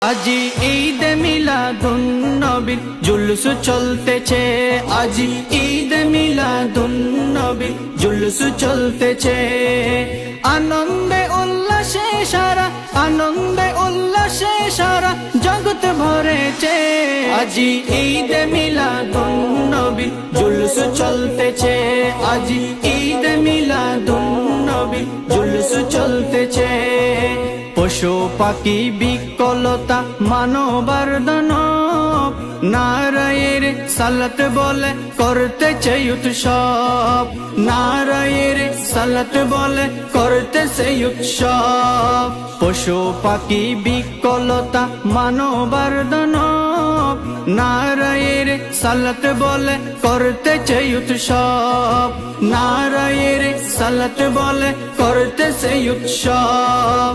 আজি ঈদ মিলাদুন নবীর জুলুস চলতেছে, আজি ঈদ মিলাদুন নবীর জুলুস চলতেছে। আনন্দে উল্লাসে সারা, আনন্দে উল্লাসে সারা জগৎ ভরেছে। আজি ঈদ মিলাদুন নবীর জুলুস চলতেছে, আজি ঈদ মিলাদুন নবীর জুলুস চলতেছে। পশু পাখি বিকলতা মানবার দানব, নারায়ের সালাত বলে করতেছে উৎসব, নারায়ের সালাত বলে করতেছে উৎসব। পশু পাখি বিকলতা মানবার দানব, নারায়ের সালাত বলে করতেছে উৎসব, নারায়ের সালাত বলে করতেছে উৎসব।